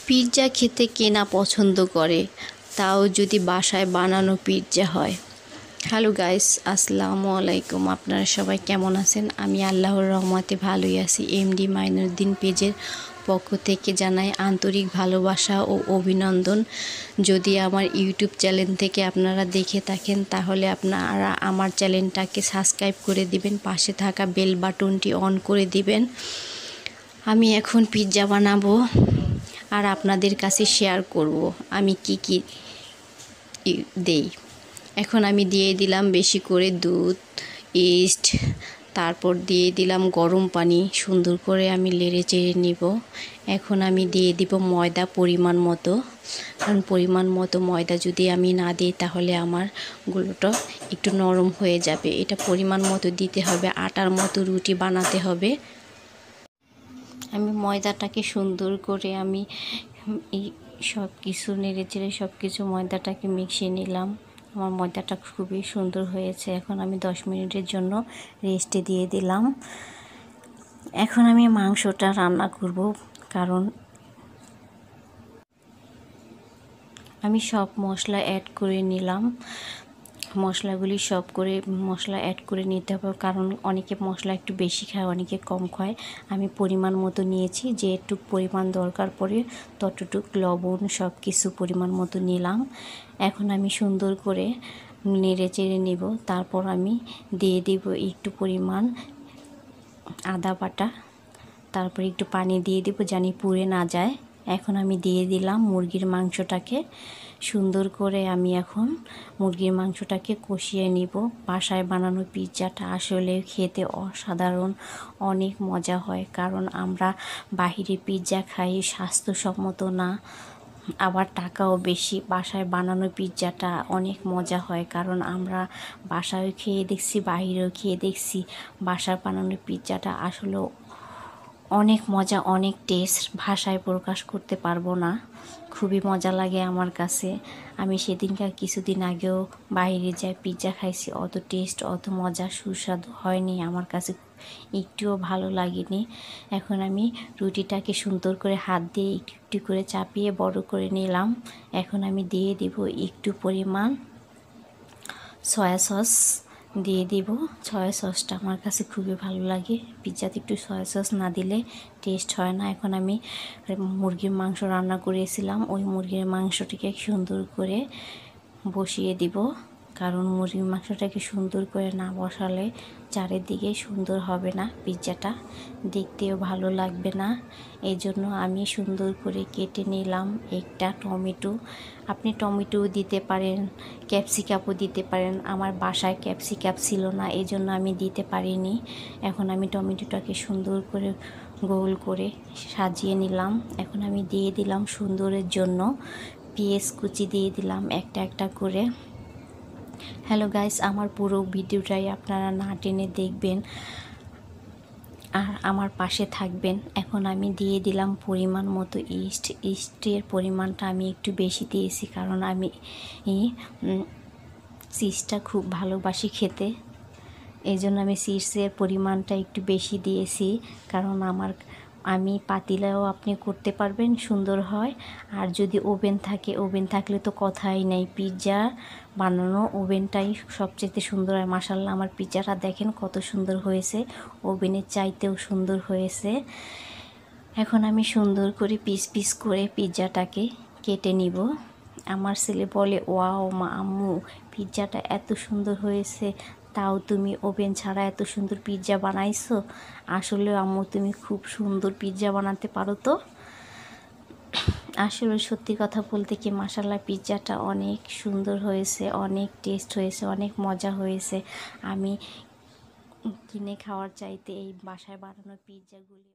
Pizza খেতে কে না পছন্দ করে, তাও যদি বাসায় বানানো পিৎজা হয়। হ্যালো গাইস, আসসালামু আলাইকুম। আপনারা সবাই কেমন আছেন? আমি আল্লাহর রহমতে ভালোই আছি। এমডি মাইনুদ্দিন পেজের পক্ষ থেকে জানাই আন্তরিক ভালোবাসা ও অভিনন্দন। যদি আমার ইউটিউব চ্যানেল থেকে আপনারা দেখে থাকেন, তাহলে আপনারা আমার চ্যানেলটাকে সাবস্ক্রাইব করে দিবেন, পাশে থাকা বেল বাটনটি অন করে দিবেন। আমি এখন পিৎজা বানাবো আর আপনাদের কাছে শেয়ার করব আমি কি দেই। এখন আমি দিয়ে দিলাম বেশি করে দুধ, ইস্ট, তারপর দিয়ে দিলাম গরম পানি। সুন্দর করে আমি নেড়ে চেড়ে নিব। এখন আমি দিয়ে দিব ময়দা পরিমাণ মতো, কারণ পরিমাণ মতো ময়দা যদি আমি না দিই তাহলে আমার গুলোটা একটু নরম হয়ে যাবে। এটা পরিমাণ মতো দিতে হবে, আটার মতো রুটি বানাতে হবে। আমি ময়দাটাকে সুন্দর করে আমি এই সব কিছু নেড়ে চেড়ে সব কিছু ময়দাটাকে মিশিয়ে নিলাম। আমার ময়দাটা খুবই সুন্দর হয়েছে। এখন আমি 10 মিনিটের জন্য রেস্টে দিয়ে দিলাম। এখন আমি মাংসটা রান্না করব, কারণ আমি সব মশলা অ্যাড করে নিলাম। মশলাগুলি মশলা অ্যাড করে নিতে হবে, কারণ অনেকে মশলা একটু বেশি খায়, অনেকে কম খায়। আমি পরিমাণ মতো নিয়েছি, যেটুক পরিমাণ দরকার পড়ে ততটুক লবণ সব কিছু পরিমাণ মতো নিলাম। এখন আমি সুন্দর করে নেড়ে চেড়ে নেব। তারপর আমি দিয়ে দেব একটু পরিমাণ আদা বাটা, তারপর একটু পানি দিয়ে দেব জানি পুড়ে না যায়। এখন আমি দিয়ে দিলাম মুরগির মাংসটাকে। সুন্দর করে আমি এখন মুরগির মাংসটাকে কষিয়ে নিব। বাসায় বানানো পিৎজাটা আসলে খেতে অসাধারণ, অনেক মজা হয়। কারণ আমরা বাহিরে পিৎজা খাই, স্বাস্থ্যসম্মত না, আবার টাকাও বেশি। বাসায় বানানো পিৎজাটা অনেক মজা হয়, কারণ আমরা বাসায়ও খেয়ে দেখছি, বাহিরেও খেয়ে দেখছি। বাসায় বানানো পিৎজাটা আসলে অনেক মজা, অনেক টেস্ট, ভাষায় প্রকাশ করতে পারবো না। খুবই মজা লাগে আমার কাছে। আমি সেদিনকার কিছুদিন আগেও বাইরে যাই পিৎজা খাইছি, অত টেস্ট, অত মজা, সুস্বাদু হয়নি আমার কাছে, একটুও ভালো লাগেনি। এখন আমি রুটিটাকে সুন্দর করে হাত দিয়ে একটু একটু করে চাপিয়ে বড় করে নিলাম। এখন আমি দিয়ে দিব একটু পরিমাণ সয়া সস দিয়ে দিব। সয়া সসটা আমার কাছে খুবই ভালো লাগে। পিৎজাতে একটু সয়া সস না দিলে টেস্ট হয় না। এখন আমি মুরগির মাংস রান্না করেছিলাম, ওই মুরগির মাংসটিকে সুন্দর করে বসিয়ে দিব, কারণ মুরগির মাংসটাকে সুন্দর করে না বসালে চারিদিকে সুন্দর হবে না, পিৎজাটা দেখতেও ভালো লাগবে না। এই জন্য আমি সুন্দর করে কেটে নিলাম একটা টমেটো। আপনি টমেটোও দিতে পারেন, ক্যাপসিকামও দিতে পারেন। আমার বাসায় ক্যাপসিকাম ছিল না, এই জন্য আমি দিতে পারিনি। এখন আমি টমেটোটাকে সুন্দর করে গোল করে সাজিয়ে নিলাম। এখন আমি দিয়ে দিলাম সুন্দরের জন্য পেঁয়াজ কুচি দিয়ে দিলাম একটা একটা করে। হ্যালো গাইস, আমার পুরো ভিডিওটাই আপনারা না টেনে দেখবেন আর আমার পাশে থাকবেন। এখন আমি দিয়ে দিলাম পরিমাণ মতো ইস্টের পরিমাণটা আমি একটু বেশি দিয়েছি, কারণ আমি চিজটা খুব ভালোবাসি খেতে। এই জন্য আমি চিজের পরিমাণটা একটু বেশি দিয়েছি, কারণ আমি পাতিলাও আপনি করতে পারবেন, সুন্দর হয়। আর যদি ওভেন থাকে, ওভেন থাকলে তো কথাই নেই, পিৎজা বানানো ওভেনটাই সবচেয়ে সুন্দর হয়। মাশাআল্লাহ, আমার পিৎজাটা দেখেন কত সুন্দর হয়েছে, ওভেনের চাইতেও সুন্দর হয়েছে। এখন আমি সুন্দর করে পিস পিস করে পিৎজাটাকে কেটে নিব। আমার ছেলে বলে, ওয়াও মা, আম্মু পিৎজাটা এত সুন্দর হয়েছে, তাও তুমি ওভেন ছাড়া এত সুন্দর পিৎজা বানাইছো। আসলে আম্মু তুমি খুব সুন্দর পিৎজা বানাতে পারো তো। আসলে সত্যি কথা বলতে কি, মাশাআল্লাহ পিৎজাটা অনেক সুন্দর হয়েছে, অনেক টেস্ট হয়েছে, অনেক মজা হয়েছে। আমি কিনে খাওয়ার চাইতে এই বাসায় বানানো পিৎজাগুলি